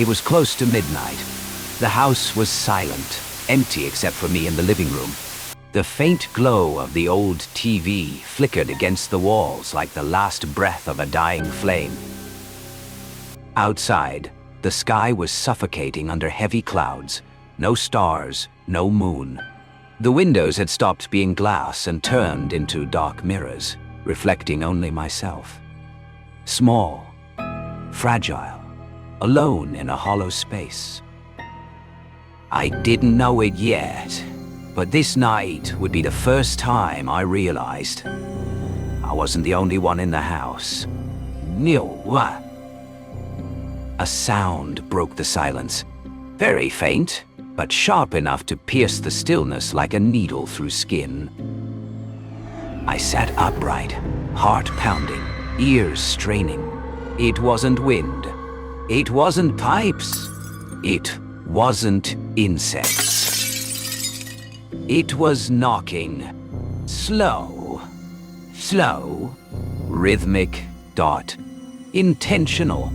It was close to midnight. The house was silent, empty except for me in the living room. The faint glow of the old TV flickered against the walls like the last breath of a dying flame. Outside, the sky was suffocating under heavy clouds. No stars, no moon. The windows had stopped being glass and turned into dark mirrors, reflecting only myself. Small, fragile, alone in a hollow space. I didn't know it yet, but this night would be the first time I realized I wasn't the only one in the house. No. A sound broke the silence, very faint, but sharp enough to pierce the stillness like a needle through skin. I sat upright, heart pounding, ears straining. It wasn't wind. It wasn't pipes. It wasn't insects. It was knocking. Slow, rhythmic, intentional.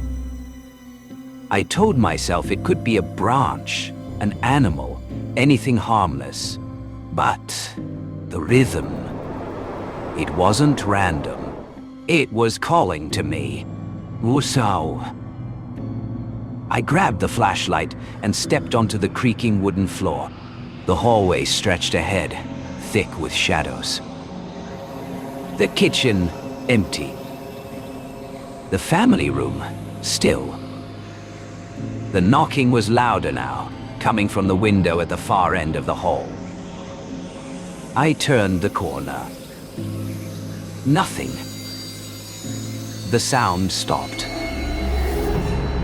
I told myself it could be a branch, an animal, anything harmless. But the rhythm, it wasn't random. It was calling to me. So I grabbed the flashlight and stepped onto the creaking wooden floor. The hallway stretched ahead, thick with shadows. The kitchen, empty. The family room, still. The knocking was louder now, coming from the window at the far end of the hall. I turned the corner. Nothing. The sound stopped.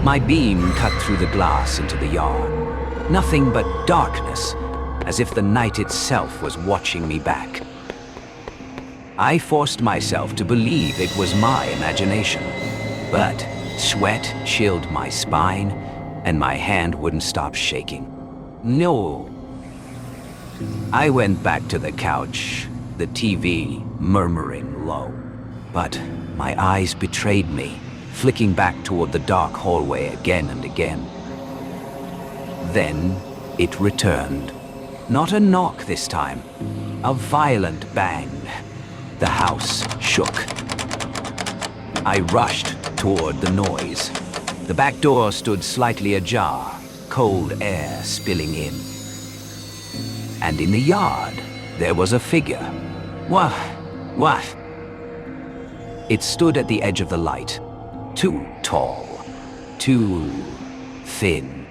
My beam cut through the glass into the yard. Nothing but darkness, as if the night itself was watching me back. I forced myself to believe it was my imagination, but sweat chilled my spine, and my hand wouldn't stop shaking. No. I went back to the couch, the TV murmuring low. But my eyes betrayed me, flicking back toward the dark hallway again and again. Then it returned. Not a knock this time, a violent bang. The house shook. I rushed toward the noise. The back door stood slightly ajar, cold air spilling in. And in the yard, there was a figure. What? It stood at the edge of the light. Too tall. Too thin.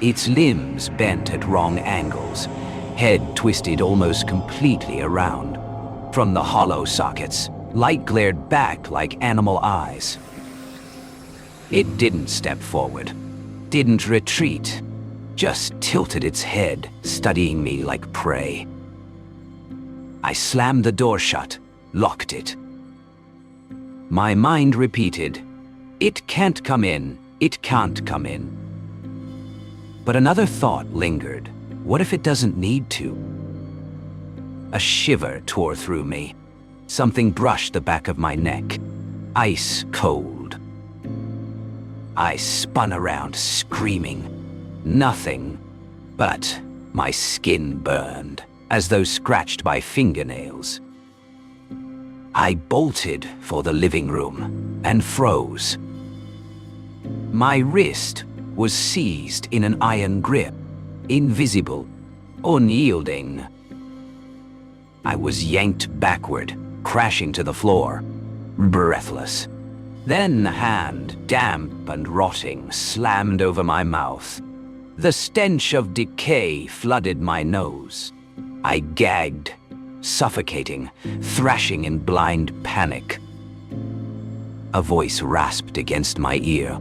Its limbs bent at wrong angles. Head twisted almost completely around. From the hollow sockets, light glared back like animal eyes. It didn't step forward. Didn't retreat. Just tilted its head, studying me like prey. I slammed the door shut, locked it. My mind repeated, "It can't come in, it can't come in." But another thought lingered. What if it doesn't need to? A shiver tore through me. Something brushed the back of my neck. Ice cold. I spun around, screaming. Nothing, but my skin burned, as though scratched by fingernails. I bolted for the living room and froze. My wrist was seized in an iron grip, invisible, unyielding. I was yanked backward, crashing to the floor, breathless. Then a hand, damp and rotting, slammed over my mouth. The stench of decay flooded my nose. I gagged, suffocating, thrashing in blind panic. A voice rasped against my ear.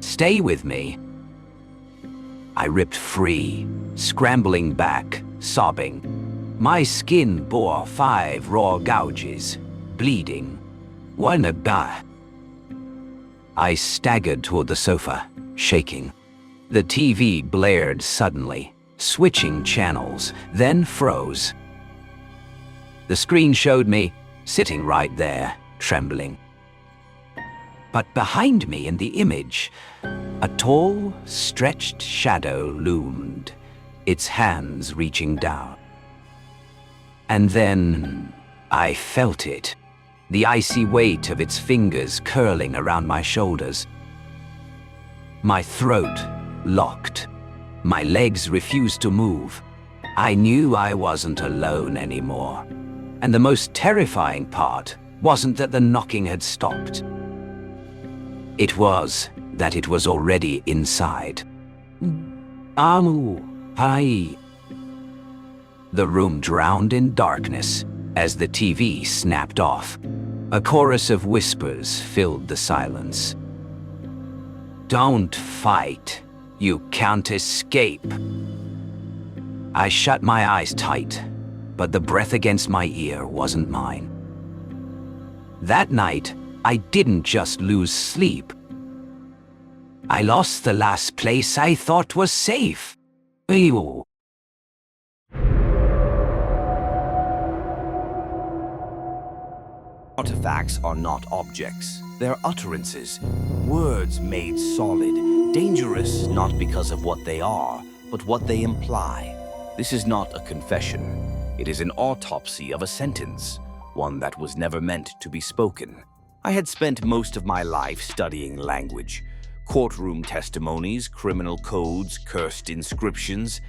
"Stay with me." I ripped free, scrambling back, sobbing. My skin bore 5 raw gouges, bleeding. One a guy. I staggered toward the sofa, shaking. The TV blared suddenly, switching channels, then froze. The screen showed me, sitting right there, trembling. But behind me in the image, A tall, stretched shadow loomed, its hands reaching down. And then I felt it, the icy weight of its fingers curling around my shoulders. My throat locked. My legs refused to move. I knew I wasn't alone anymore. And the most terrifying part wasn't that the knocking had stopped. It was that it was already inside. Amu, hai. The room drowned in darkness as the TV snapped off. A chorus of whispers filled the silence. Don't fight. You can't escape. I shut my eyes tight, but the breath against my ear wasn't mine. That night, I didn't just lose sleep. I lost the last place I thought was safe. Ew. Artifacts are not objects. They're utterances, words made solid, dangerous not because of what they are, but what they imply. This is not a confession. It is an autopsy of a sentence, one that was never meant to be spoken. I had spent most of my life studying language, courtroom testimonies, criminal codes, cursed inscriptions,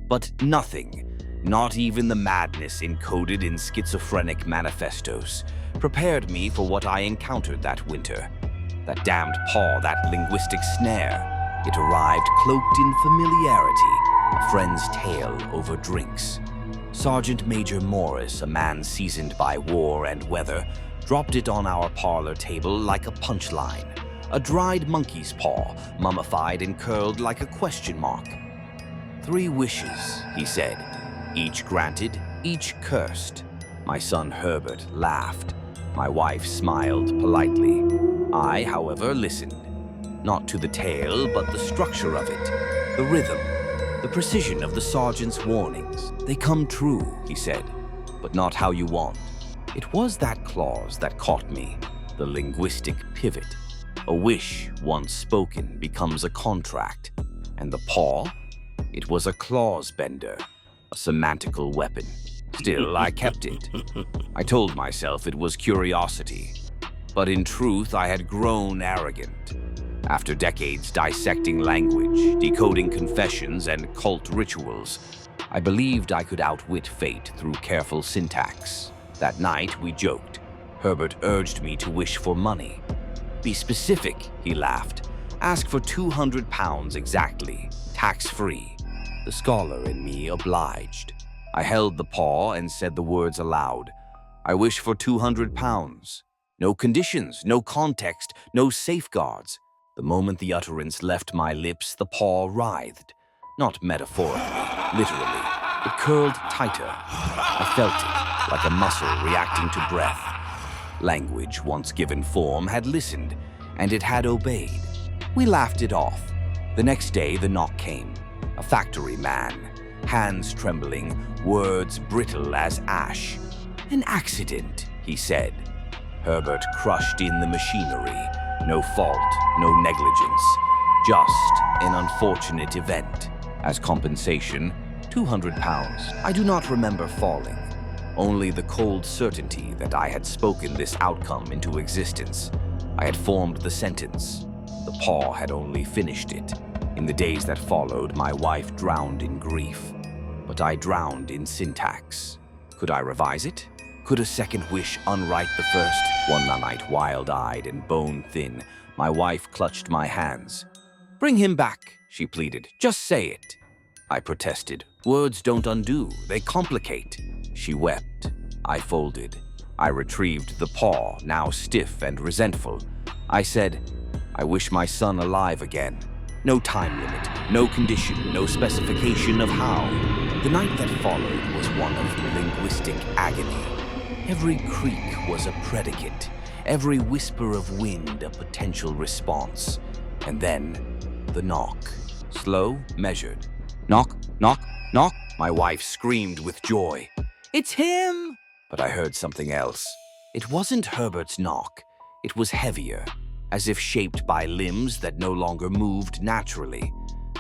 but nothing, not even the madness encoded in schizophrenic manifestos, prepared me for what I encountered that winter. That damned paw, that linguistic snare. It arrived cloaked in familiarity, a friend's tale over drinks. Sergeant Major Morris, a man seasoned by war and weather, dropped it on our parlor table like a punchline. A dried monkey's paw, mummified and curled like a question mark. 3 wishes, he said, each granted, each cursed. My son Herbert laughed. My wife smiled politely. I, however, listened. Not to the tale, but the structure of it, the rhythm, the precision of the sergeant's warnings. They come true, he said, but not how you want. It was that clause that caught me, the linguistic pivot. A wish, once spoken, becomes a contract. And the paw? It was a clause bender, a semantical weapon. Still, I kept it. I told myself it was curiosity. But in truth, I had grown arrogant. After decades dissecting language, decoding confessions, and cult rituals, I believed I could outwit fate through careful syntax. That night, we joked. Herbert urged me to wish for money. Be specific, he laughed. Ask for £200 exactly, tax-free. The scholar in me obliged. I held the paw and said the words aloud. I wish for £200. No conditions, no context, no safeguards. The moment the utterance left my lips, the paw writhed. Not metaphorically, literally. It curled tighter. I felt it, like a muscle reacting to breath. Language, once given form, had listened, and it had obeyed. We laughed it off. The next day, the knock came. A factory man, hands trembling, words brittle as ash. An accident, he said. Herbert crushed in the machinery. No fault, no negligence. Just an unfortunate event. As compensation, £200. I do not remember falling. Only the cold certainty that I had spoken this outcome into existence. I had formed the sentence. The paw had only finished it. In the days that followed, my wife drowned in grief. But I drowned in syntax. Could I revise it? Could a second wish unwrite the first? One night, wild-eyed and bone-thin, my wife clutched my hands. Bring him back, she pleaded. Just say it. I protested. Words don't undo, they complicate. She wept. I folded. I retrieved the paw, now stiff and resentful. I said, I wish my son alive again. No time limit, no condition, no specification of how. The night that followed was one of linguistic agony. Every creak was a predicate, every whisper of wind a potential response. And then, the knock. Slow, measured. Knock, knock, knock. My wife screamed with joy. It's him! But I heard something else. It wasn't Herbert's knock. It was heavier, as if shaped by limbs that no longer moved naturally.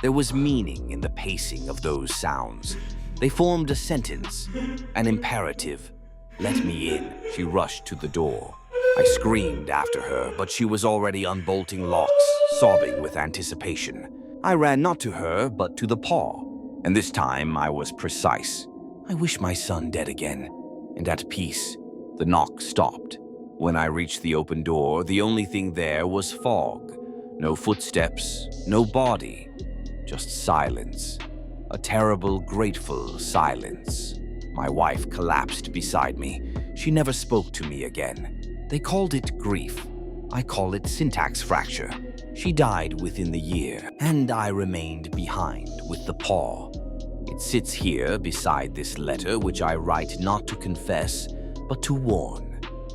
There was meaning in the pacing of those sounds. They formed a sentence, an imperative. "Let me in." She rushed to the door. I screamed after her, but she was already unbolting locks, sobbing with anticipation. I ran not to her, but to the paw, and this time I was precise. "I wish my son dead again, and at peace." The knock stopped. When I reached the open door, the only thing there was fog. No footsteps, no body, just silence. A terrible, grateful silence. My wife collapsed beside me. She never spoke to me again. They called it grief. I call it syntax fracture. She died within the year, and I remained behind with the paw. It sits here beside this letter, which I write not to confess, but to warn.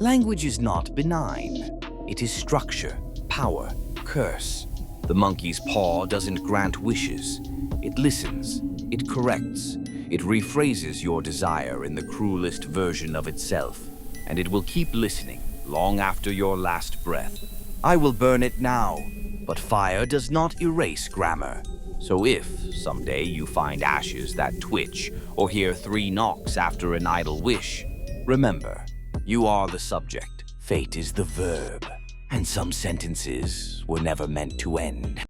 Language is not benign. It is structure, power, curse. The monkey's paw doesn't grant wishes. It listens, it corrects, it rephrases your desire in the cruelest version of itself, and it will keep listening long after your last breath. I will burn it now, but fire does not erase grammar. So if someday you find ashes that twitch or hear 3 knocks after an idle wish, remember, you are the subject, fate is the verb, and some sentences were never meant to end.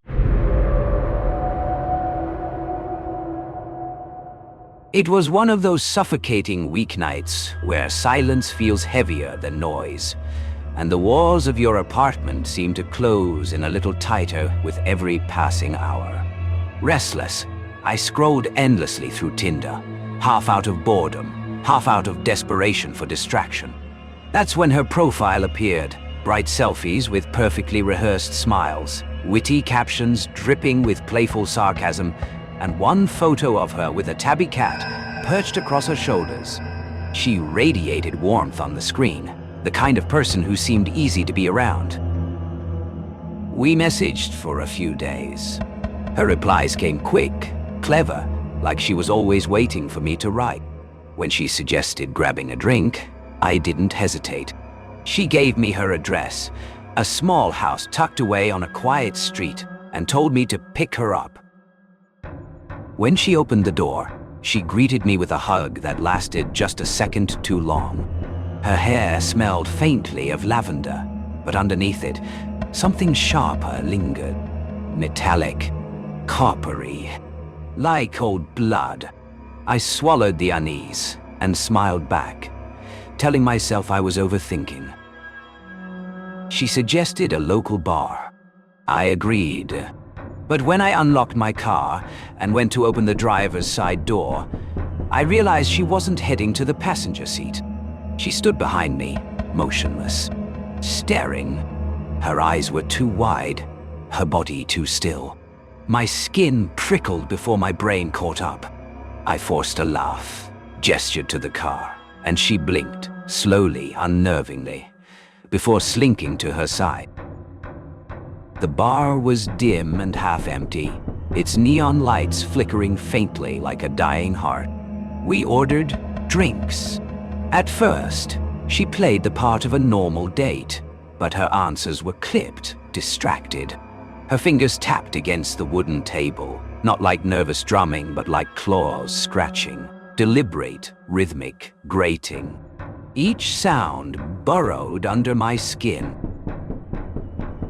It was one of those suffocating weeknights where silence feels heavier than noise, and the walls of your apartment seem to close in a little tighter with every passing hour. Restless, I scrolled endlessly through Tinder, half out of boredom, half out of desperation for distraction. That's when her profile appeared, bright selfies with perfectly rehearsed smiles, witty captions dripping with playful sarcasm, and one photo of her with a tabby cat perched across her shoulders. She radiated warmth on the screen, the kind of person who seemed easy to be around. We messaged for a few days. Her replies came quick, clever, like she was always waiting for me to write. When she suggested grabbing a drink, I didn't hesitate. She gave me her address, a small house tucked away on a quiet street, and told me to pick her up. When she opened the door, she greeted me with a hug that lasted just a second too long. Her hair smelled faintly of lavender, but underneath it, something sharper lingered. Metallic, coppery, like old blood. I swallowed the unease and smiled back, telling myself I was overthinking. She suggested a local bar. I agreed. But when I unlocked my car and went to open the driver's side door, I realized she wasn't heading to the passenger seat. She stood behind me, motionless, staring. Her eyes were too wide, her body too still. My skin prickled before my brain caught up. I forced a laugh, gestured to the car, and she blinked, slowly, unnervingly, before slinking to her side. The bar was dim and half empty, its neon lights flickering faintly like a dying heart. We ordered drinks. At first, she played the part of a normal date, but her answers were clipped, distracted. Her fingers tapped against the wooden table, not like nervous drumming, but like claws scratching, deliberate, rhythmic, grating. Each sound burrowed under my skin.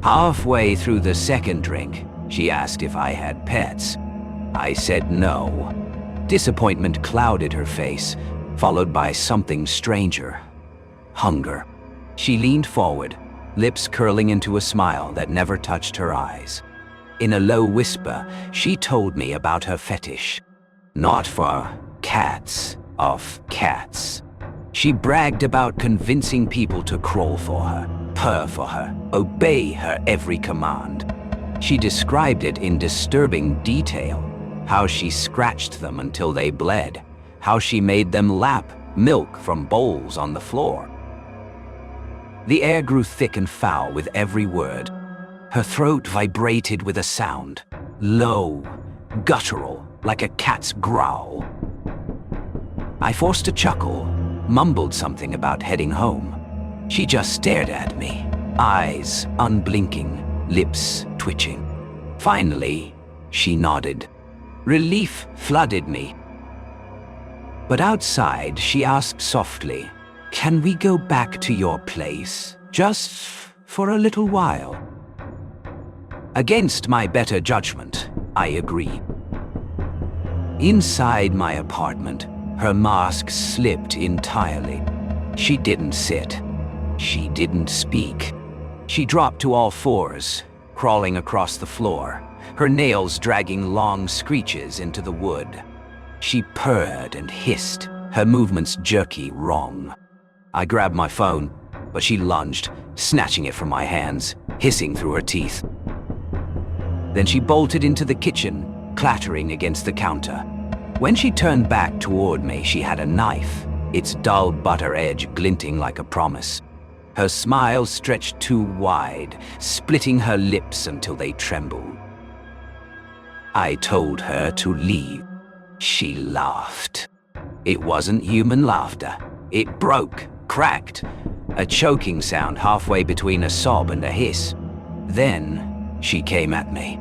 Halfway through the second drink, she asked if I had pets. I said no. Disappointment clouded her face, followed by something stranger. Hunger. She leaned forward, lips curling into a smile that never touched her eyes. In a low whisper, she told me about her fetish. Not for cats, of cats. She bragged about convincing people to crawl for her, purr for her, obey her every command. She described it in disturbing detail, how she scratched them until they bled, how she made them lap milk from bowls on the floor. The air grew thick and foul with every word. Her throat vibrated with a sound, low, guttural, like a cat's growl. I forced a chuckle, mumbled something about heading home. She just stared at me, eyes unblinking, lips twitching. Finally, she nodded. Relief flooded me. But outside, she asked softly, "Can we go back to your place, just for a little while?" Against my better judgment, I agreed. Inside my apartment, her mask slipped entirely. She didn't sit. She didn't speak. She dropped to all fours, crawling across the floor, her nails dragging long screeches into the wood. She purred and hissed, her movements jerky, wrong. I grabbed my phone, but she lunged, snatching it from my hands, hissing through her teeth. Then she bolted into the kitchen, clattering against the counter. When she turned back toward me, she had a knife, its dull butter edge glinting like a promise. Her smile stretched too wide, splitting her lips until they trembled. I told her to leave. She laughed. It wasn't human laughter. It broke, cracked, a choking sound halfway between a sob and a hiss. Then she came at me.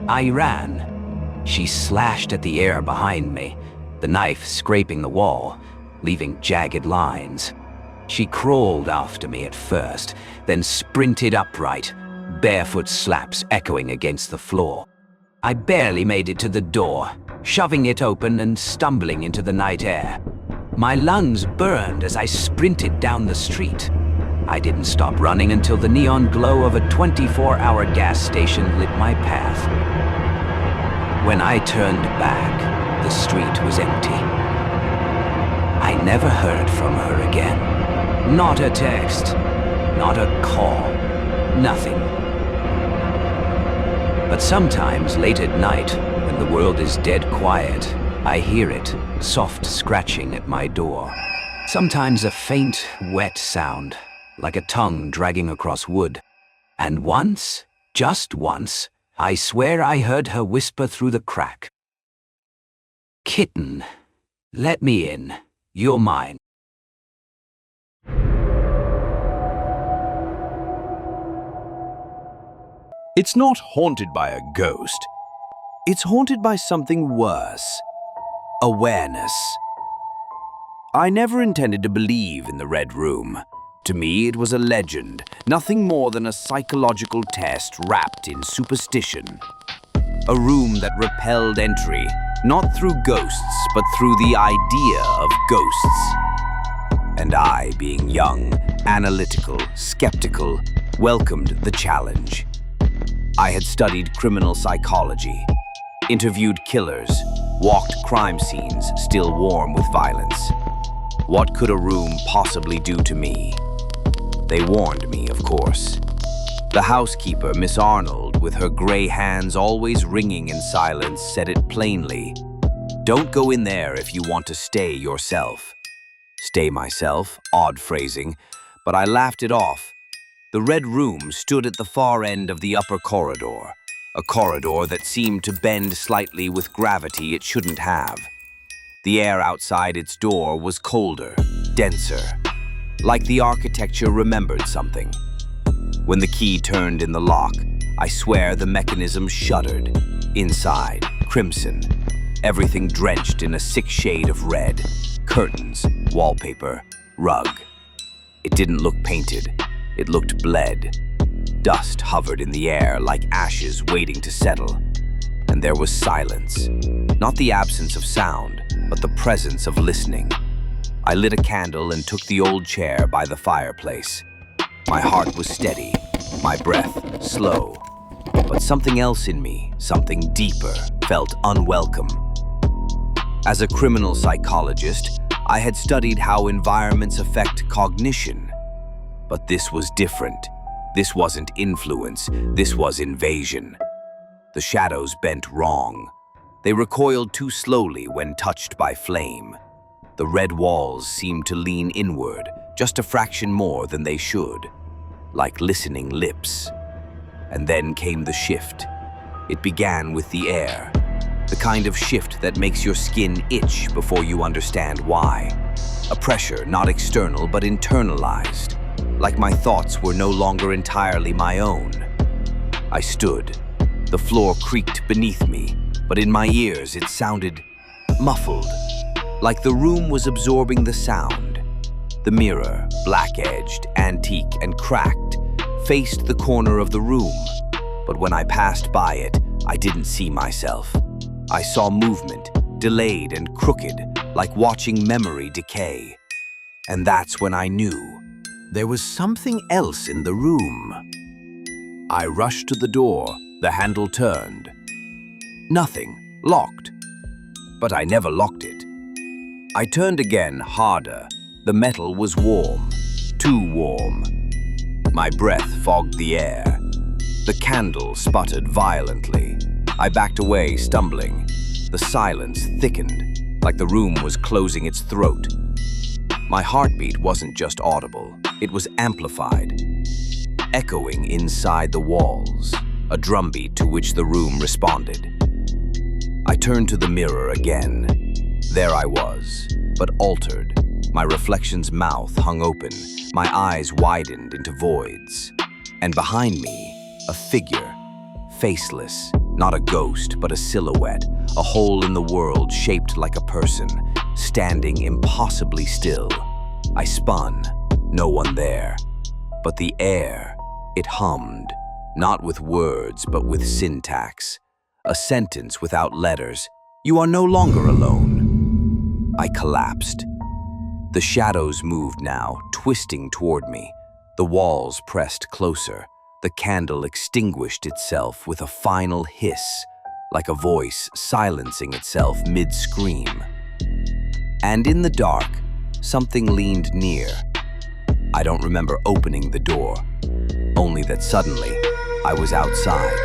I ran. She slashed at the air behind me, the knife scraping the wall, leaving jagged lines. She crawled after me at first, then sprinted upright, barefoot slaps echoing against the floor. I barely made it to the door, shoving it open and stumbling into the night air. My lungs burned as I sprinted down the street. I didn't stop running until the neon glow of a 24-hour gas station lit my path. When I turned back, the street was empty. I never heard from her again. Not a text, not a call, nothing. But sometimes late at night, when the world is dead quiet, I hear it, soft scratching at my door. Sometimes a faint, wet sound, like a tongue dragging across wood. And once, just once, I swear I heard her whisper through the crack. "Kitten, let me in. You're mine." It's not haunted by a ghost. It's haunted by something worse. Awareness. I never intended to believe in the Red Room. To me, it was a legend, nothing more than a psychological test wrapped in superstition. A room that repelled entry, not through ghosts, but through the idea of ghosts. And I, being young, analytical, skeptical, welcomed the challenge. I had studied criminal psychology, interviewed killers, walked crime scenes still warm with violence. What could a room possibly do to me? They warned me, of course. The housekeeper, Miss Arnold, with her gray hands always ringing in silence, said it plainly. Don't go in there if you want to stay yourself. Stay myself, odd phrasing, but I laughed it off. The Red Room stood at the far end of the upper corridor, a corridor that seemed to bend slightly with gravity it shouldn't have. The air outside its door was colder, denser, like the architecture remembered something. When the key turned in the lock, I swear the mechanism shuddered. Inside, crimson, everything drenched in a sick shade of red. Curtains, wallpaper, rug. It didn't look painted. It looked bled. Dust hovered in the air like ashes waiting to settle. And there was silence. Not the absence of sound, but the presence of listening. I lit a candle and took the old chair by the fireplace. My heart was steady, my breath slow. But something else in me, something deeper, felt unwelcome. As a criminal psychologist, I had studied how environments affect cognition. But this was different. This wasn't influence, this was invasion. The shadows bent wrong. They recoiled too slowly when touched by flame. The red walls seemed to lean inward, just a fraction more than they should, like listening lips. And then came the shift. It began with the air, the kind of shift that makes your skin itch before you understand why. A pressure not external but internalized. like my thoughts were no longer entirely my own. I stood. The floor creaked beneath me, but in my ears it sounded muffled, like the room was absorbing the sound. The mirror, black-edged, antique, and cracked, faced the corner of the room, but when I passed by it, I didn't see myself. I saw movement, delayed and crooked, like watching memory decay. And that's when I knew there was something else in the room. I rushed to the door. The handle turned. Nothing. Locked. But I never locked it. I turned again, harder. The metal was warm. Too warm. My breath fogged the air. The candle sputtered violently. I backed away, stumbling. The silence thickened, like the room was closing its throat. My heartbeat wasn't just audible, it was amplified, echoing inside the walls, a drumbeat to which the room responded. I turned to the mirror again. There I was, but altered. My reflection's mouth hung open, my eyes widened into voids. And behind me, a figure, faceless, not a ghost, but a silhouette, a hole in the world shaped like a person, standing impossibly still. I spun, no one there. But the air, it hummed, not with words, but with syntax. A sentence without letters. You are no longer alone. I collapsed. The shadows moved now, twisting toward me. The walls pressed closer. The candle extinguished itself with a final hiss, like a voice silencing itself mid-scream. And in the dark, something leaned near. I don't remember opening the door, only that suddenly I was outside.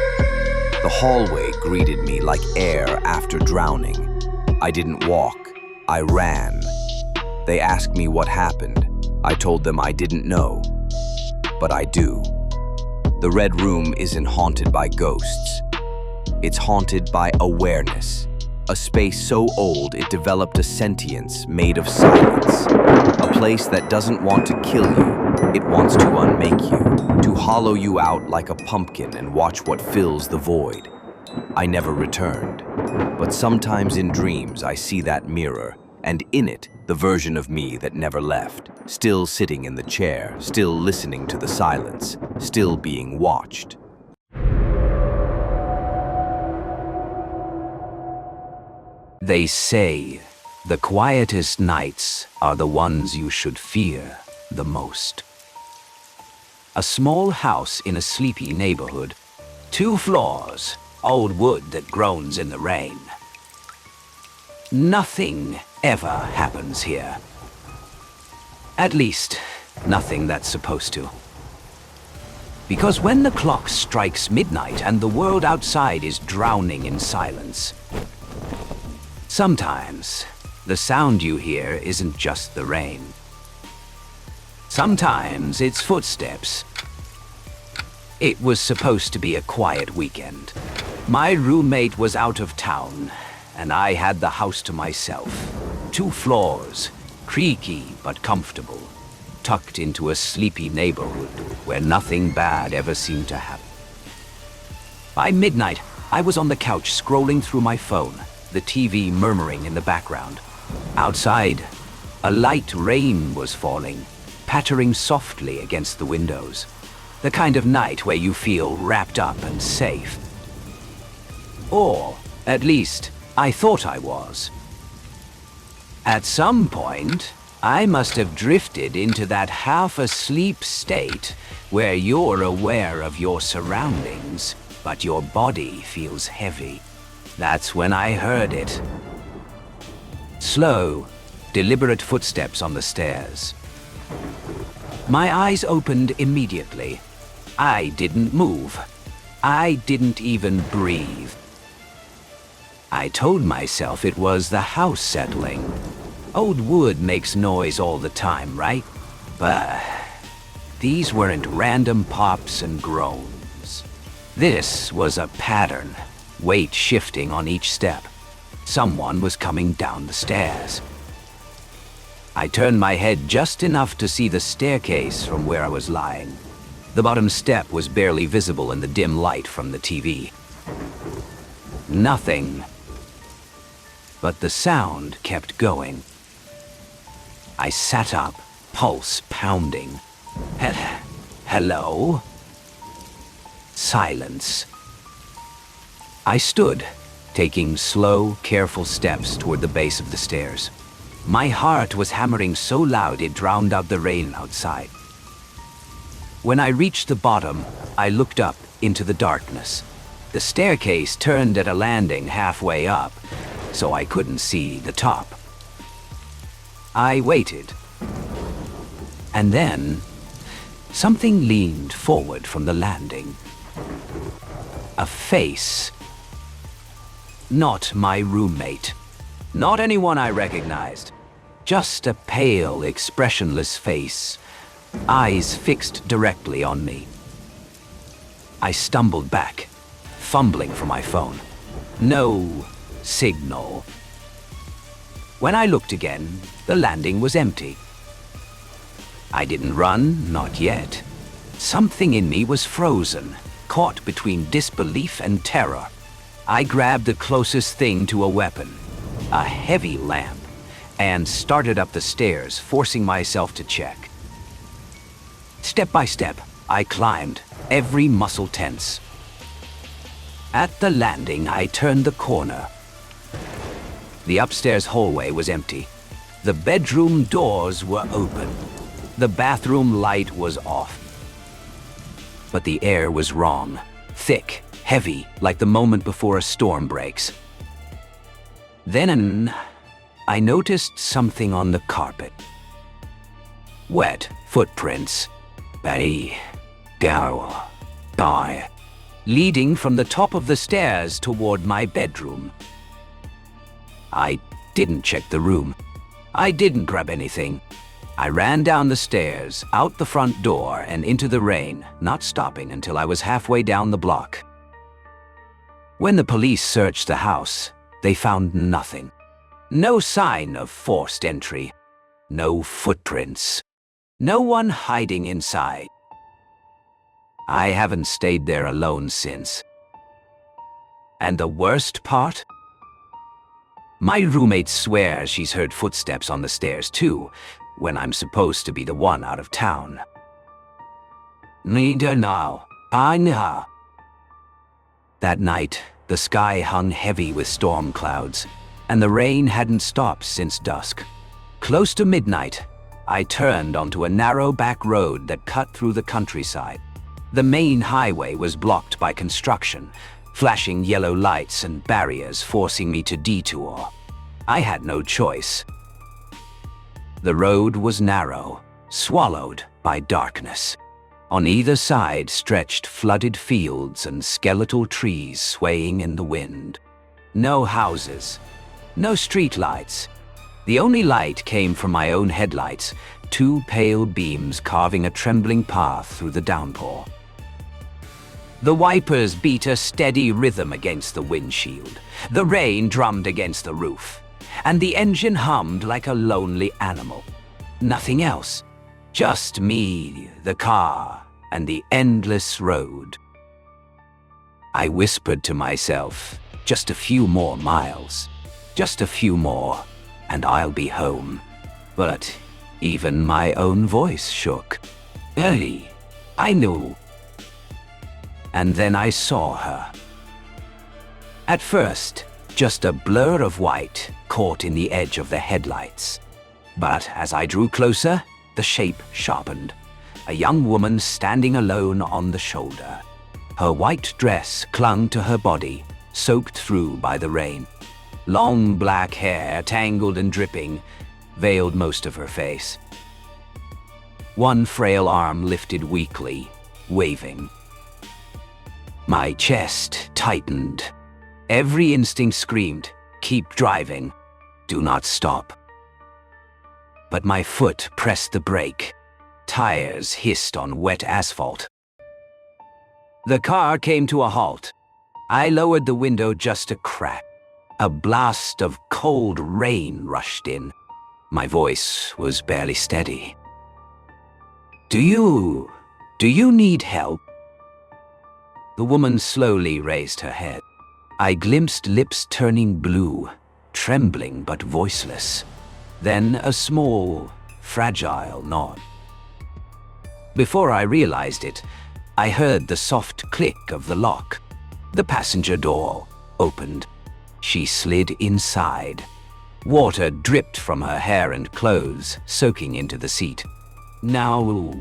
The hallway greeted me like air after drowning. I didn't walk, I ran. They asked me what happened. I told them I didn't know, but I do. The Red Room isn't haunted by ghosts. It's haunted by awareness. A space so old it developed a sentience made of silence. A place that doesn't want to kill you, it wants to unmake you, to hollow you out like a pumpkin and watch what fills the void. I never returned, but sometimes in dreams I see that mirror, and in it, the version of me that never left, still sitting in the chair, still listening to the silence, still being watched. They say the quietest nights are the ones you should fear the most. A small house in a sleepy neighborhood, 2 floors, old wood that groans in the rain. Nothing ever happens here. At least, nothing that's supposed to. Because when the clock strikes midnight and the world outside is drowning in silence, sometimes the sound you hear isn't just the rain. Sometimes it's footsteps. It was supposed to be a quiet weekend. My roommate was out of town, and I had the house to myself. 2 floors, creaky but comfortable, tucked into a sleepy neighborhood where nothing bad ever seemed to happen. By midnight, I was on the couch scrolling through my phone, the TV murmuring in the background. Outside, a light rain was falling, pattering softly against the windows. The kind of night where you feel wrapped up and safe. Or, at least, I thought I was. At some point, I must have drifted into that half-asleep state where you're aware of your surroundings, but your body feels heavy. That's when I heard it. Slow, deliberate footsteps on the stairs. My eyes opened immediately. I didn't move. I didn't even breathe. I told myself it was the house settling. Old wood makes noise all the time, right? But these weren't random pops and groans. This was a pattern, weight shifting on each step. Someone was coming down the stairs. I turned my head just enough to see the staircase from where I was lying. The bottom step was barely visible in the dim light from the TV. Nothing. But the sound kept going. I sat up, pulse pounding. Hello? Silence. I stood, taking slow, careful steps toward the base of the stairs. My heart was hammering so loud it drowned out the rain outside. When I reached the bottom, I looked up into the darkness. The staircase turned at a landing halfway up, so I couldn't see the top. I waited. And then, something leaned forward from the landing. A face. Not my roommate. Not anyone I recognized. Just a pale, expressionless face, eyes fixed directly on me. I stumbled back, fumbling for my phone. No signal. When I looked again, the landing was empty. I didn't run, not yet. Something in me was frozen, caught between disbelief and terror. I grabbed the closest thing to a weapon, a heavy lamp, and started up the stairs, forcing myself to check. Step by step, I climbed, every muscle tense. At the landing, I turned the corner. The upstairs hallway was empty. The bedroom doors were open. The bathroom light was off. But the air was wrong, thick, heavy, like the moment before a storm breaks. Then I noticed something on the carpet. Wet footprints. Leading from the top of the stairs toward my bedroom. I didn't check the room. I didn't grab anything. I ran down the stairs, out the front door, and into the rain, not stopping until I was halfway down the block. When the police searched the house, they found nothing. No sign of forced entry. No footprints. No one hiding inside. I haven't stayed there alone since. And the worst part? My roommate swears she's heard footsteps on the stairs too, when I'm supposed to be the one out of town. Neither now. I know. That night, the sky hung heavy with storm clouds, and the rain hadn't stopped since dusk. Close to midnight, I turned onto a narrow back road that cut through the countryside. The main highway was blocked by construction, flashing yellow lights and barriers forcing me to detour. I had no choice. The road was narrow, swallowed by darkness. On either side stretched flooded fields and skeletal trees swaying in the wind. No houses, no streetlights. The only light came from my own headlights, two pale beams carving a trembling path through the downpour. The wipers beat a steady rhythm against the windshield. The rain drummed against the roof, and the engine hummed like a lonely animal. Nothing else. Just me, the car, and the endless road. I whispered to myself, just a few more miles. Just a few more, and I'll be home. But even my own voice shook. Hey, I knew. And then I saw her. At first, just a blur of white caught in the edge of the headlights. But as I drew closer, the shape sharpened. A young woman standing alone on the shoulder. Her white dress clung to her body, soaked through by the rain. Long black hair, tangled and dripping, veiled most of her face. One frail arm lifted weakly, waving. My chest tightened. Every instinct screamed, keep driving, do not stop. But my foot pressed the brake. Tires hissed on wet asphalt. The car came to a halt. I lowered the window just a crack. A blast of cold rain rushed in. My voice was barely steady. Do you need help? The woman slowly raised her head. I glimpsed lips turning blue, trembling but voiceless. Then a small, fragile nod. Before I realized it, I heard the soft click of the lock. The passenger door opened. She slid inside. Water dripped from her hair and clothes, soaking into the seat. Now,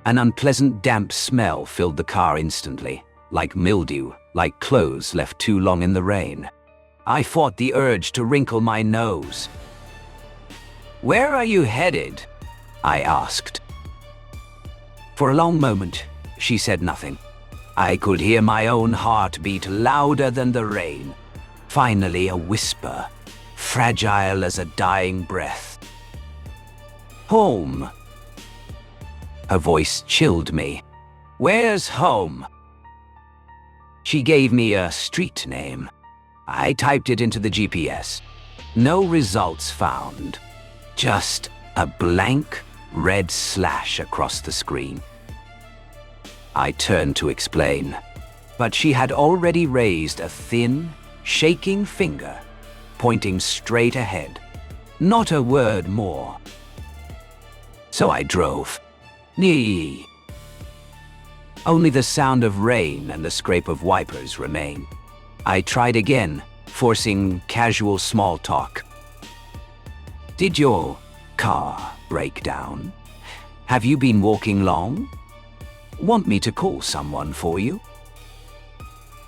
an unpleasant damp smell filled the car instantly, like mildew, like clothes left too long in the rain. I fought the urge to wrinkle my nose. "Where are you headed?" I asked. For a long moment, she said nothing. I could hear my own heart beat louder than the rain. Finally, a whisper, fragile as a dying breath. "Home." Her voice chilled me. "Where's home?" She gave me a street name. I typed it into the GPS. No results found. Just a blank red slash across the screen. I turned to explain, but she had already raised a thin, shaking finger, pointing straight ahead. Not a word more. So I drove. Nee. Only the sound of rain and the scrape of wipers remained. I tried again, forcing casual small talk. "Did your car break down? Have you been walking long? Want me to call someone for you?"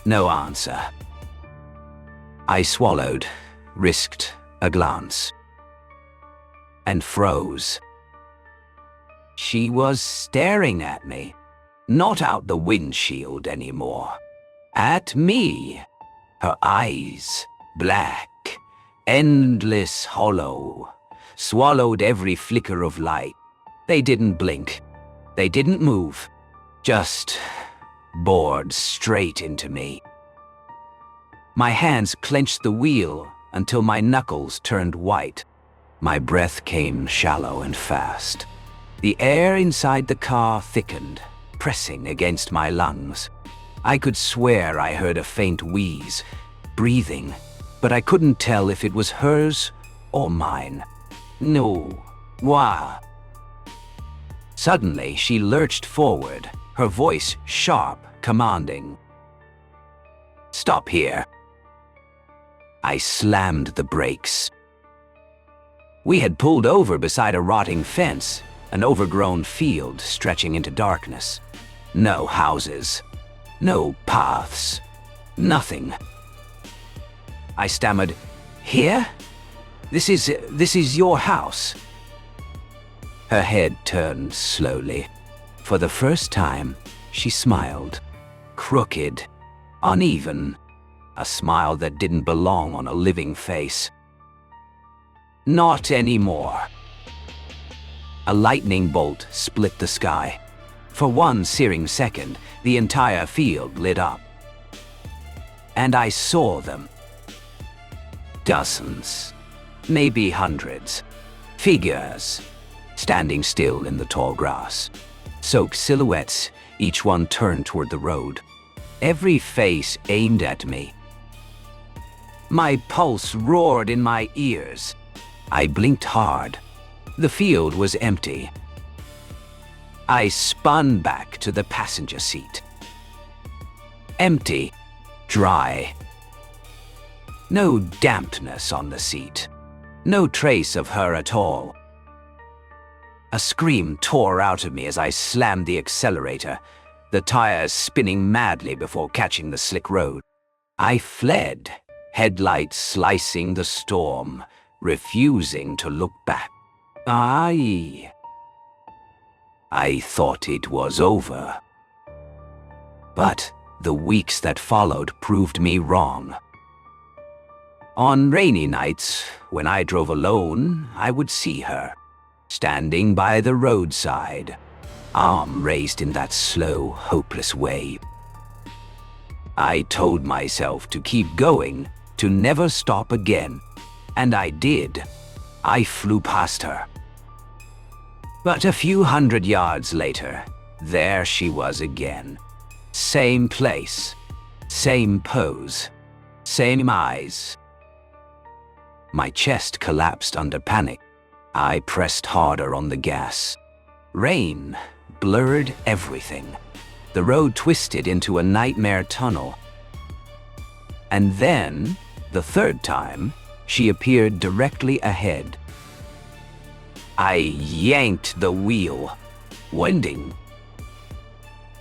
No answer. I swallowed, risked a glance, and froze. She was staring at me, not out the windshield anymore. At me. Her eyes, black, endless, hollow, swallowed every flicker of light. They didn't blink. They didn't move. Just bored straight into me. My hands clenched the wheel until my knuckles turned white. My breath came shallow and fast. The air inside the car thickened, pressing against my lungs. I could swear I heard a faint wheeze, breathing, but I couldn't tell if it was hers or mine. No. Why? Suddenly, she lurched forward, her voice sharp, commanding. "Stop here." I slammed the brakes. We had pulled over beside a rotting fence, an overgrown field stretching into darkness. No houses, no paths, nothing. I stammered, "Here? This is your house." Her head turned slowly. For the first time, she smiled. Crooked, uneven, a smile that didn't belong on a living face. "Not anymore." A lightning bolt split the sky. For one searing second, the entire field lit up. And I saw them. Dozens, maybe hundreds. Figures, standing still in the tall grass. Soaked silhouettes, each one turned toward the road. Every face aimed at me. My pulse roared in my ears. I blinked hard. The field was empty. I spun back to the passenger seat. Empty, dry. No dampness on the seat. No trace of her at all. A scream tore out of me as I slammed the accelerator, the tires spinning madly before catching the slick road. I fled, headlights slicing the storm, refusing to look back. I thought it was over. But the weeks that followed proved me wrong. On rainy nights, when I drove alone, I would see her, standing by the roadside, arm raised in that slow, hopeless way. I told myself to keep going, to never stop again, and I did. I flew past her. But a few hundred yards later, there she was again. Same place, same pose, same eyes. My chest collapsed under panic. I pressed harder on the gas. Rain blurred everything. The road twisted into a nightmare tunnel. And then, the third time, she appeared directly ahead. I yanked the wheel, winding.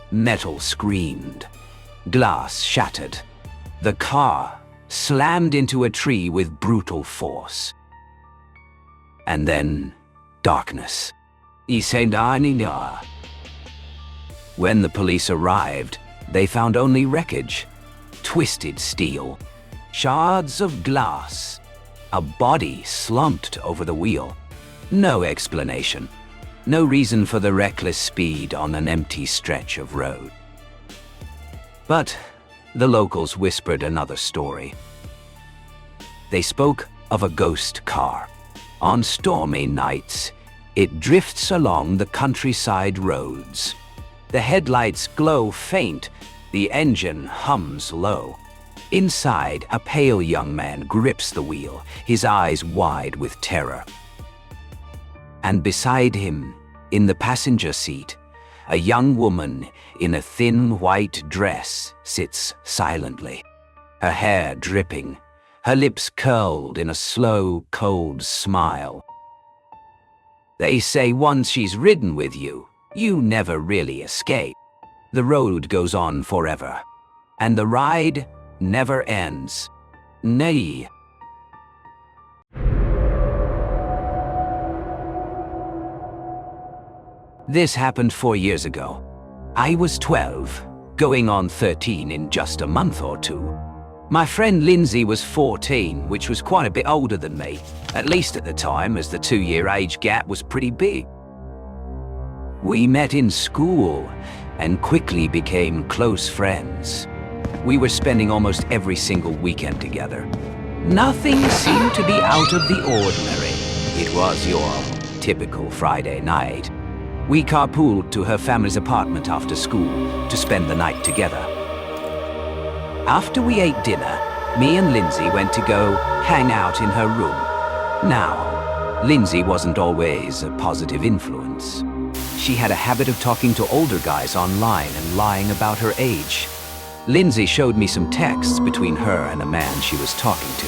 Metal screamed. Glass shattered. The car slammed into a tree with brutal force. And then, darkness. When the police arrived, they found only wreckage, twisted steel, shards of glass, a body slumped over the wheel. No explanation, no reason for the reckless speed on an empty stretch of road. But the locals whispered another story. They spoke of a ghost car. On stormy nights, it drifts along the countryside roads. The headlights glow faint, the engine hums low. Inside, a pale young man grips the wheel, his eyes wide with terror. And beside him, in the passenger seat, a young woman in a thin white dress sits silently, her hair dripping, her lips curled in a slow, cold smile. They say once she's ridden with you, you never really escape. The road goes on forever, and the ride never ends. Nay. This happened 4 years ago. I was 12, going on 13 in just a month or two. My friend Lindsay was 14, which was quite a bit older than me, at least at the time, as the 2-year age gap was pretty big. We met in school and quickly became close friends. We were spending almost every single weekend together. Nothing seemed to be out of the ordinary. It was your typical Friday night. We carpooled to her family's apartment after school to spend the night together. After we ate dinner, me and Lindsay went to go hang out in her room. Now, Lindsay wasn't always a positive influence. She had a habit of talking to older guys online and lying about her age. Lindsay showed me some texts between her and a man she was talking to.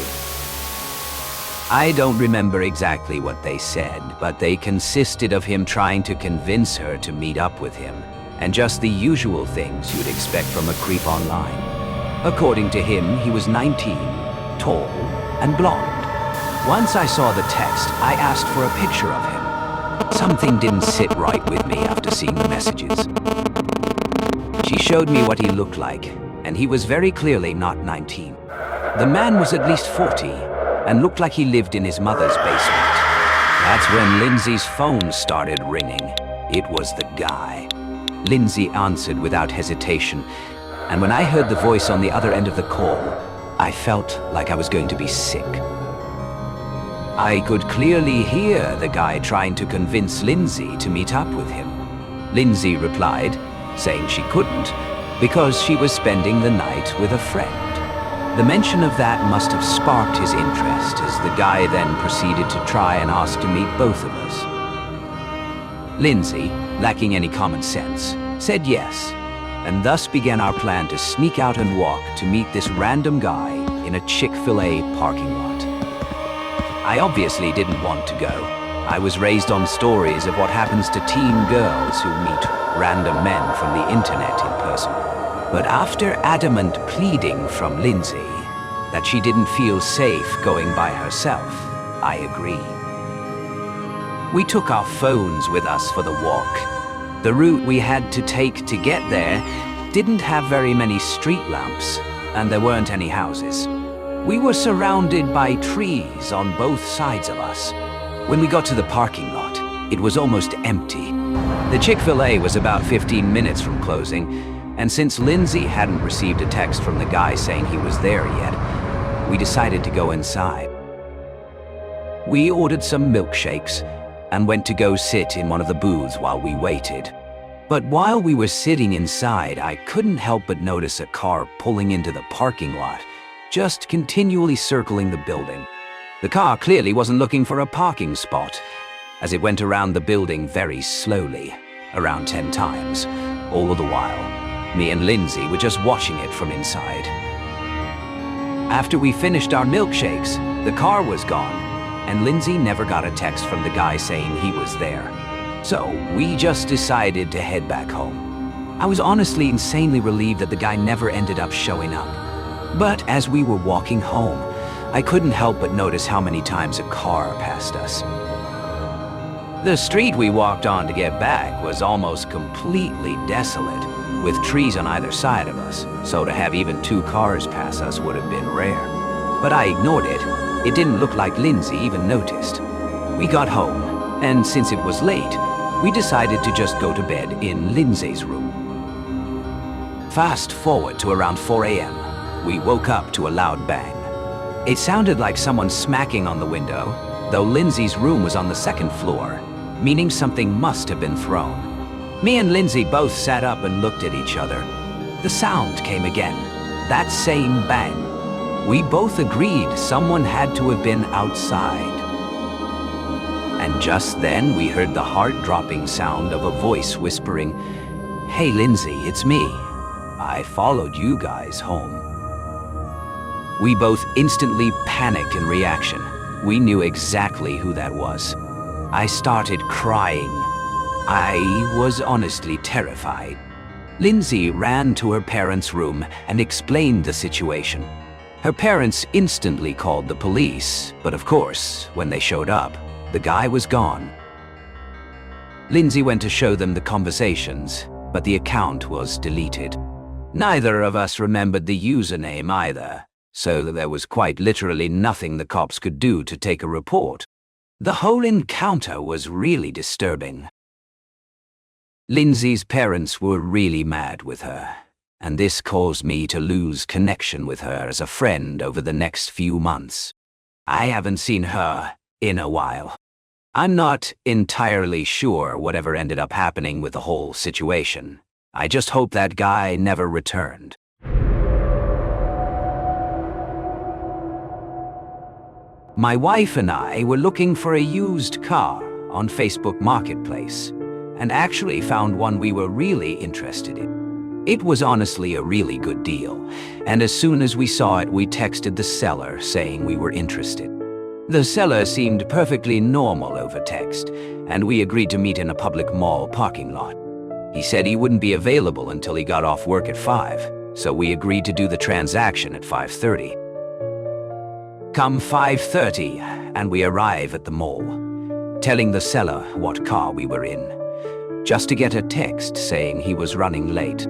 I don't remember exactly what they said, but they consisted of him trying to convince her to meet up with him, and just the usual things you'd expect from a creep online. According to him, he was 19, tall, and blonde. Once I saw the text, I asked for a picture of him. Something didn't sit right with me after seeing the messages. She showed me what he looked like, and he was very clearly not 19. The man was at least 40, and looked like he lived in his mother's basement. That's when Lindsay's phone started ringing. It was the guy. Lindsay answered without hesitation, and when I heard the voice on the other end of the call, I felt like I was going to be sick. I could clearly hear the guy trying to convince Lindsay to meet up with him. Lindsay replied, saying she couldn't, because she was spending the night with a friend. The mention of that must have sparked his interest, as the guy then proceeded to try and ask to meet both of us. Lindsay, lacking any common sense, said yes, and thus began our plan to sneak out and walk to meet this random guy in a Chick-fil-A parking lot. I obviously didn't want to go. I was raised on stories of what happens to teen girls who meet random men from the internet in person. But after adamant pleading from Lindsay that she didn't feel safe going by herself, I agreed. We took our phones with us for the walk. The route we had to take to get there didn't have very many street lamps, and there weren't any houses. We were surrounded by trees on both sides of us. When we got to the parking lot, it was almost empty. The Chick-fil-A was about 15 minutes from closing, and since Lindsay hadn't received a text from the guy saying he was there yet, we decided to go inside. We ordered some milkshakes and went to go sit in one of the booths while we waited. But while we were sitting inside, I couldn't help but notice a car pulling into the parking lot, just continually circling the building. The car clearly wasn't looking for a parking spot, as it went around the building very slowly, around 10 times. All the while, me and Lindsay were just watching it from inside. After we finished our milkshakes, the car was gone, and Lindsay never got a text from the guy saying he was there. So we just decided to head back home. I was honestly insanely relieved that the guy never ended up showing up. But as we were walking home, I couldn't help but notice how many times a car passed us. The street we walked on to get back was almost completely desolate, with trees on either side of us, so to have even 2 cars pass us would have been rare. But I ignored it. It didn't look like Lindsay even noticed. We got home, and since it was late, we decided to just go to bed in Lindsay's room. Fast forward to around 4 a.m., we woke up to a loud bang. It sounded like someone smacking on the window, though Lindsay's room was on the 2nd floor, meaning something must have been thrown. Me and Lindsay both sat up and looked at each other. The sound came again, that same bang. We both agreed someone had to have been outside. And just then we heard the heart-dropping sound of a voice whispering, "Hey Lindsay, it's me. I followed you guys home." We both instantly panicked in reaction. We knew exactly who that was. I started crying. I was honestly terrified. Lindsay ran to her parents' room and explained the situation. Her parents instantly called the police, but of course, when they showed up, the guy was gone. Lindsay went to show them the conversations, but the account was deleted. Neither of us remembered the username either, so there was quite literally nothing the cops could do to take a report. The whole encounter was really disturbing. Lindsay's parents were really mad with her, and this caused me to lose connection with her as a friend over the next few months. I haven't seen her in a while. I'm not entirely sure whatever ended up happening with the whole situation. I just hope that guy never returned. My wife and I were looking for a used car on Facebook Marketplace, and actually found one we were really interested in. It was honestly a really good deal, and as soon as we saw it, we texted the seller saying we were interested. The seller seemed perfectly normal over text, and we agreed to meet in a public mall parking lot. He said he wouldn't be available until he got off work at 5, so we agreed to do the transaction at 5:30. Come 5:30, and we arrive at the mall, telling the seller what car we were in, just to get a text saying he was running late.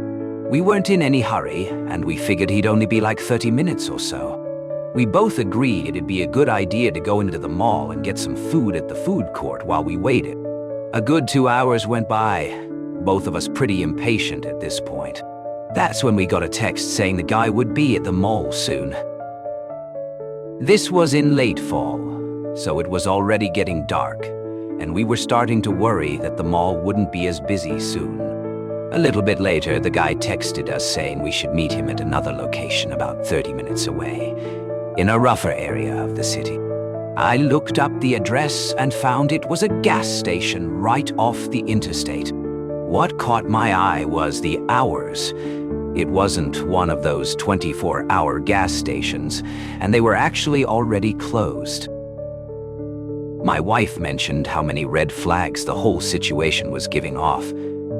We weren't in any hurry, and we figured he'd only be like 30 minutes or so. We both agreed it'd be a good idea to go into the mall and get some food at the food court while we waited. A good 2 hours went by, both of us pretty impatient at this point. That's when we got a text saying the guy would be at the mall soon. This was in late fall, so it was already getting dark, and we were starting to worry that the mall wouldn't be as busy soon. A little bit later, the guy texted us saying we should meet him at another location about 30 minutes away, in a rougher area of the city. I looked up the address and found it was a gas station right off the interstate. What caught my eye was the hours. It wasn't one of those 24-hour gas stations, and they were actually already closed. My wife mentioned how many red flags the whole situation was giving off,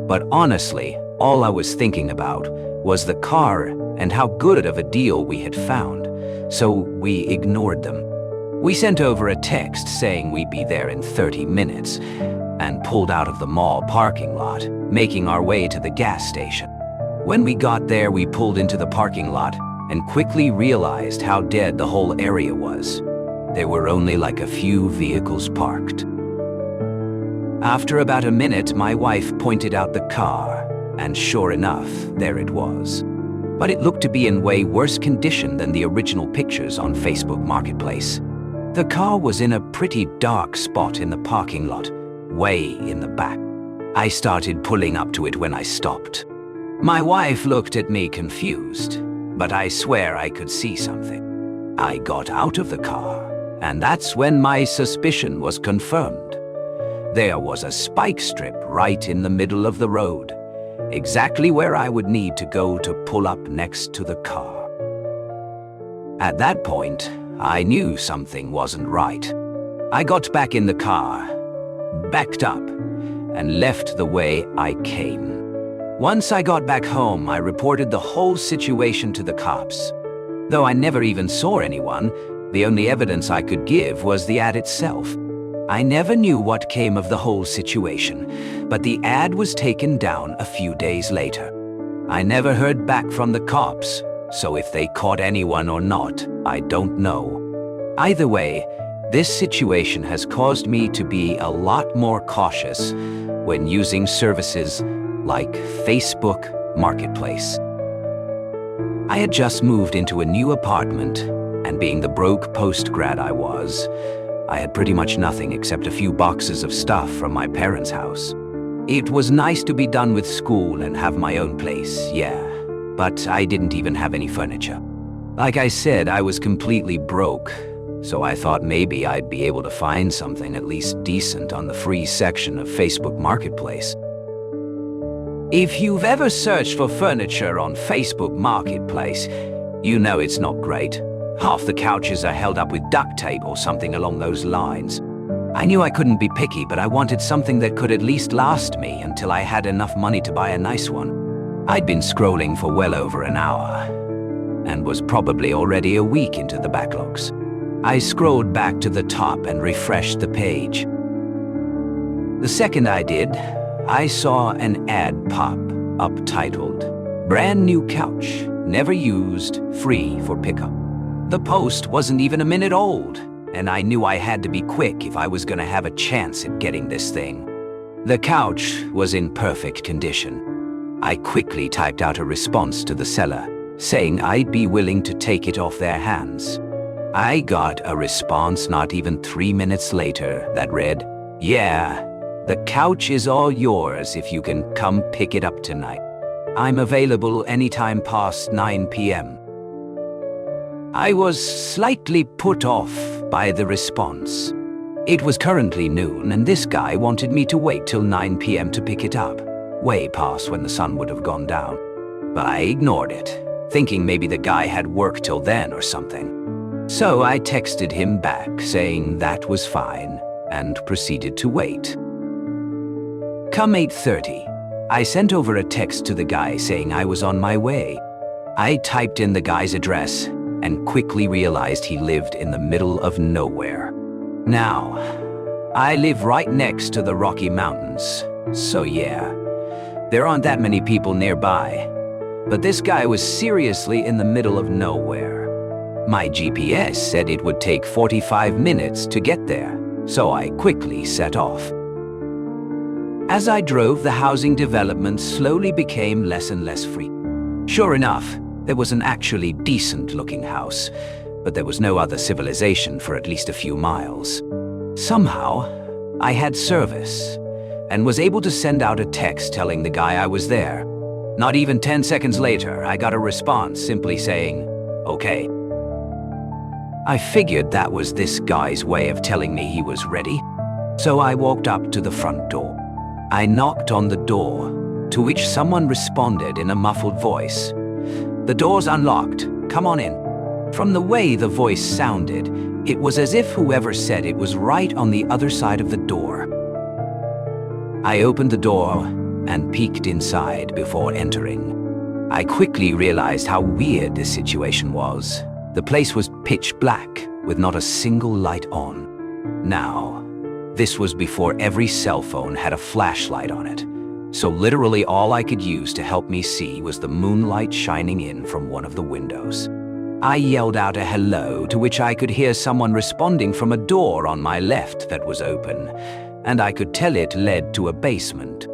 but honestly, all I was thinking about was the car and how good of a deal we had found, so we ignored them. We sent over a text saying we'd be there in 30 minutes, and pulled out of the mall parking lot, making our way to the gas station. When we got there, we pulled into the parking lot and quickly realized how dead the whole area was. There were only like a few vehicles parked. After about a minute, my wife pointed out the car, and sure enough, there it was. But it looked to be in way worse condition than the original pictures on Facebook Marketplace. The car was in a pretty dark spot in the parking lot, way in the back. I started pulling up to it when I stopped. My wife looked at me confused, but I swear I could see something. I got out of the car, and that's when my suspicion was confirmed. There was a spike strip right in the middle of the road, exactly where I would need to go to pull up next to the car. At that point, I knew something wasn't right. I got back in the car, backed up, and left the way I came. Once I got back home, I reported the whole situation to the cops. Though I never even saw anyone, the only evidence I could give was the ad itself. I never knew what came of the whole situation, but the ad was taken down a few days later. I never heard back from the cops, so if they caught anyone or not, I don't know. Either way, this situation has caused me to be a lot more cautious when using services like Facebook Marketplace. I had just moved into a new apartment, and being the broke post-grad I was, I had pretty much nothing except a few boxes of stuff from my parents' house. It was nice to be done with school and have my own place, yeah, but I didn't even have any furniture. Like I said, I was completely broke, so I thought maybe I'd be able to find something at least decent on the free section of Facebook Marketplace. If you've ever searched for furniture on Facebook Marketplace, you know it's not great. Half the couches are held up with duct tape or something along those lines. I knew I couldn't be picky, but I wanted something that could at least last me until I had enough money to buy a nice one. I'd been scrolling for well over an hour, and was probably already a week into the backlogs. I scrolled back to the top and refreshed the page. The second I did, I saw an ad pop up titled, "Brand new couch, never used, free for pickup." The post wasn't even a minute old, and I knew I had to be quick if I was going to have a chance at getting this thing. The couch was in perfect condition. I quickly typed out a response to the seller, saying I'd be willing to take it off their hands. I got a response not even 3 minutes later that read, "Yeah, the couch is all yours if you can come pick it up tonight. I'm available anytime past 9 p.m. I was slightly put off by the response. It was currently noon, and this guy wanted me to wait till 9 p.m. to pick it up, way past when the sun would have gone down. But I ignored it, thinking maybe the guy had work till then or something. So I texted him back saying that was fine, and proceeded to wait. Come 8:30, I sent over a text to the guy saying I was on my way. I typed in the guy's address and quickly realized he lived in the middle of nowhere. Now, I live right next to the Rocky Mountains, so yeah, there aren't that many people nearby. But this guy was seriously in the middle of nowhere. My GPS said it would take 45 minutes to get there, so I quickly set off. As I drove, the housing development slowly became less and less frequent. Sure enough, there was an actually decent-looking house, but there was no other civilization for at least a few miles. Somehow, I had service, and was able to send out a text telling the guy I was there. Not even 10 seconds later, I got a response simply saying, "Okay." I figured that was this guy's way of telling me he was ready, so I walked up to the front door. I knocked on the door, to which someone responded in a muffled voice, "The door's unlocked, come on in." From the way the voice sounded, it was as if whoever said it was right on the other side of the door. I opened the door and peeked inside before entering. I quickly realized how weird this situation was. The place was pitch black, with not a single light on. Now, this was before every cell phone had a flashlight on it, so literally all I could use to help me see was the moonlight shining in from one of the windows. I yelled out a hello, to which I could hear someone responding from a door on my left that was open, and I could tell it led to a basement.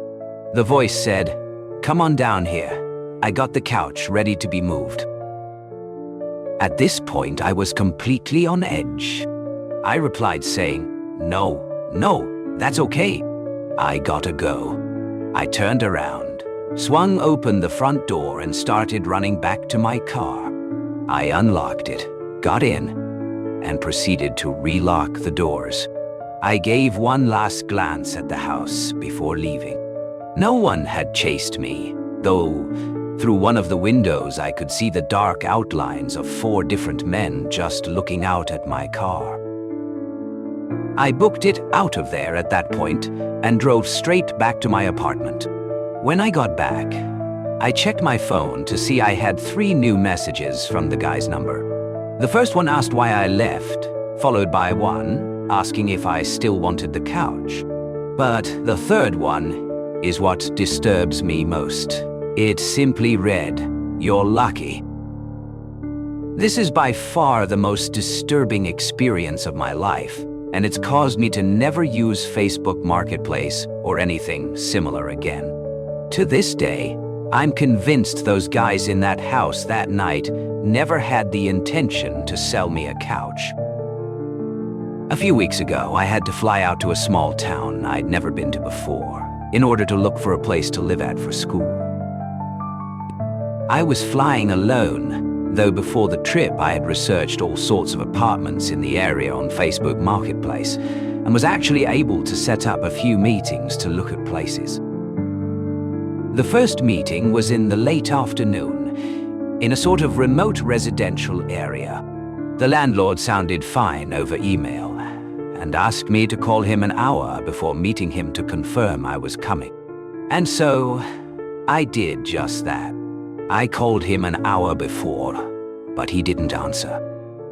The voice said, "Come on down here. I got the couch ready to be moved." At this point, I was completely on edge. I replied saying, No, that's okay. I gotta go. I turned around, swung open the front door and started running back to my car. I unlocked it, got in, and proceeded to relock the doors. I gave one last glance at the house before leaving. No one had chased me, though through one of the windows I could see the dark outlines of 4 different men just looking out at my car. I booked it out of there at that point and drove straight back to my apartment. When I got back, I checked my phone to see I had 3 new messages from the guy's number. The first one asked why I left, followed by one asking if I still wanted the couch. But the third one is what disturbs me most. It simply read, "You're lucky." This is by far the most disturbing experience of my life, and it's caused me to never use Facebook Marketplace or anything similar again. To this day, I'm convinced those guys in that house that night never had the intention to sell me a couch. A few weeks ago, I had to fly out to a small town I'd never been to before in order to look for a place to live at for school. I was flying alone, though before the trip I had researched all sorts of apartments in the area on Facebook Marketplace and was actually able to set up a few meetings to look at places. The first meeting was in the late afternoon, in a sort of remote residential area. The landlord sounded fine over email and asked me to call him an hour before meeting him to confirm I was coming. And so I did just that. I called him an hour before, but he didn't answer.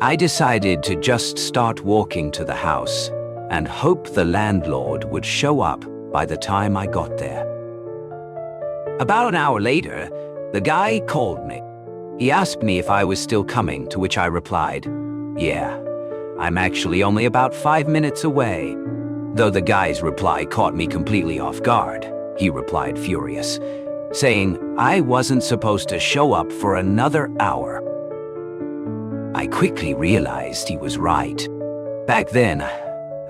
I decided to just start walking to the house and hope the landlord would show up by the time I got there. About an hour later, the guy called me. He asked me if I was still coming, to which I replied, "Yeah, I'm actually only about 5 minutes away." Though the guy's reply caught me completely off guard, he replied furious, saying I wasn't supposed to show up for another hour. I quickly realized he was right. Back then,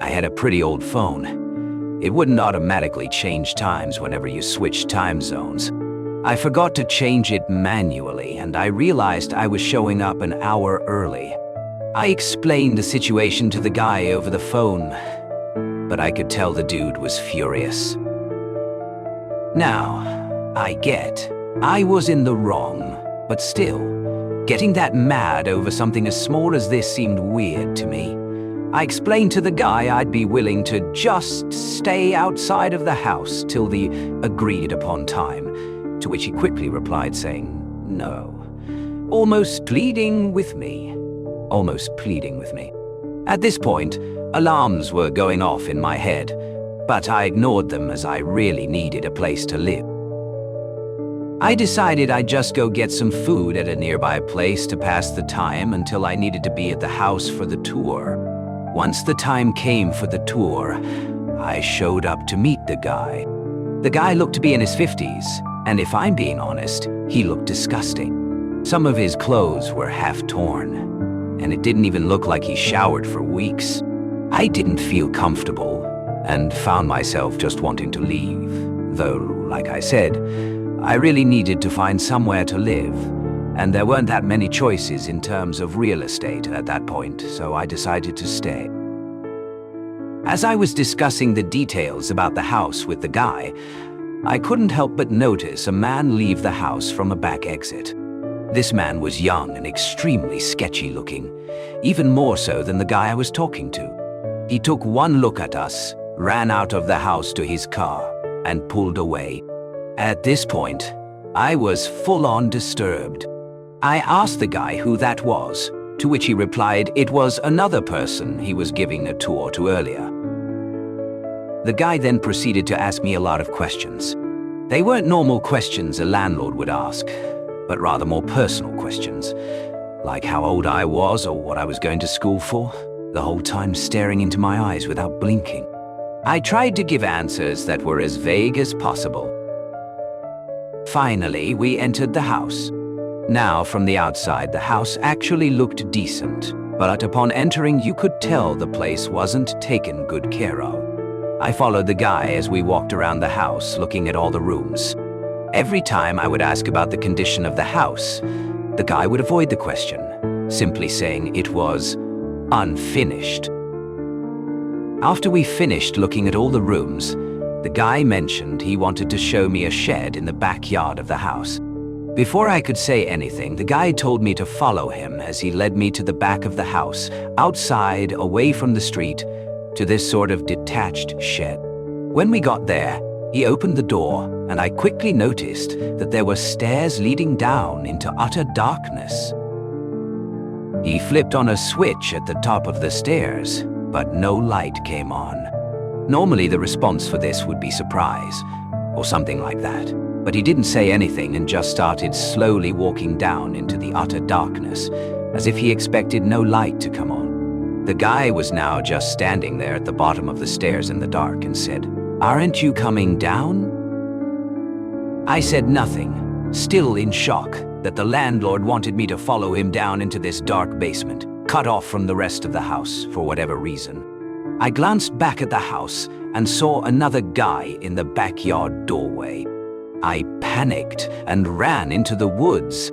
I had a pretty old phone. It wouldn't automatically change times whenever you switched time zones. I forgot to change it manually, and I realized I was showing up an hour early. I explained the situation to the guy over the phone, but I could tell the dude was furious. Now, I get, I was in the wrong, but still, getting that mad over something as small as this seemed weird to me. I explained to the guy I'd be willing to just stay outside of the house till the agreed upon time, to which he quickly replied saying, "No," almost pleading with me. At this point, alarms were going off in my head, but I ignored them as I really needed a place to live. I decided I'd just go get some food at a nearby place to pass the time until I needed to be at the house for the tour. Once the time came for the tour, I showed up to meet the guy. The guy looked to be in his 50s, and if I'm being honest, he looked disgusting. Some of his clothes were half torn, and it didn't even look like he showered for weeks. I didn't feel comfortable and found myself just wanting to leave, though, like I said, I really needed to find somewhere to live, and there weren't that many choices in terms of real estate at that point, so I decided to stay. As I was discussing the details about the house with the guy, I couldn't help but notice a man leave the house from a back exit. This man was young and extremely sketchy looking, even more so than the guy I was talking to. He took one look at us, ran out of the house to his car, and pulled away. At this point, I was full-on disturbed. I asked the guy who that was, to which he replied it was another person he was giving a tour to earlier. The guy then proceeded to ask me a lot of questions. They weren't normal questions a landlord would ask, but rather more personal questions, like how old I was or what I was going to school for, the whole time staring into my eyes without blinking. I tried to give answers that were as vague as possible. Finally, we entered the house. Now, from the outside, the house actually looked decent. but upon entering you could tell the place wasn't taken good care of. I followed the guy as we walked around the house looking at all the rooms. Every time I would ask about the condition of the house, the guy would avoid the question, simply saying it was unfinished. After we finished looking at all the rooms, the guy mentioned he wanted to show me a shed in the backyard of the house. Before I could say anything, the guy told me to follow him as he led me to the back of the house, outside, away from the street, to this sort of detached shed. When we got there, he opened the door, and I quickly noticed that there were stairs leading down into utter darkness. He flipped on a switch at the top of the stairs, but no light came on. Normally the response for this would be surprise, or something like that. But he didn't say anything and just started slowly walking down into the utter darkness, as if he expected no light to come on. The guy was now just standing there at the bottom of the stairs in the dark and said, "Aren't you coming down?" I said nothing, still in shock that the landlord wanted me to follow him down into this dark basement, cut off from the rest of the house for whatever reason. I glanced back at the house and saw another guy in the backyard doorway. I panicked and ran into the woods.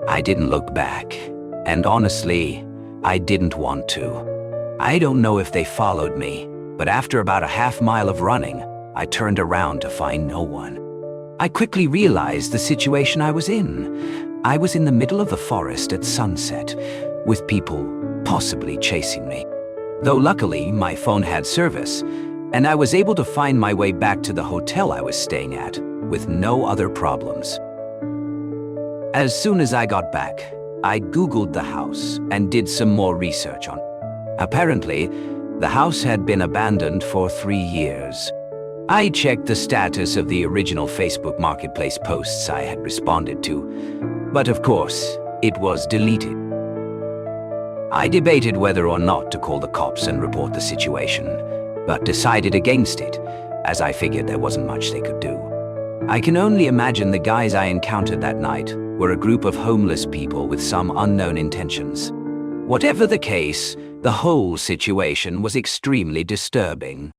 I didn't look back, and honestly, I didn't want to. I don't know if they followed me, but after about a half-mile of running, I turned around to find no one. I quickly realized the situation I was in. I was in the middle of the forest at sunset, with people possibly chasing me. Though luckily, my phone had service, and I was able to find my way back to the hotel I was staying at with no other problems. As soon as I got back, I Googled the house and did some more research on it. Apparently, the house had been abandoned for 3 years. I checked the status of the original Facebook Marketplace posts I had responded to, but of course, it was deleted. I debated whether or not to call the cops and report the situation, but decided against it, as I figured there wasn't much they could do. I can only imagine the guys I encountered that night were a group of homeless people with some unknown intentions. Whatever the case, the whole situation was extremely disturbing.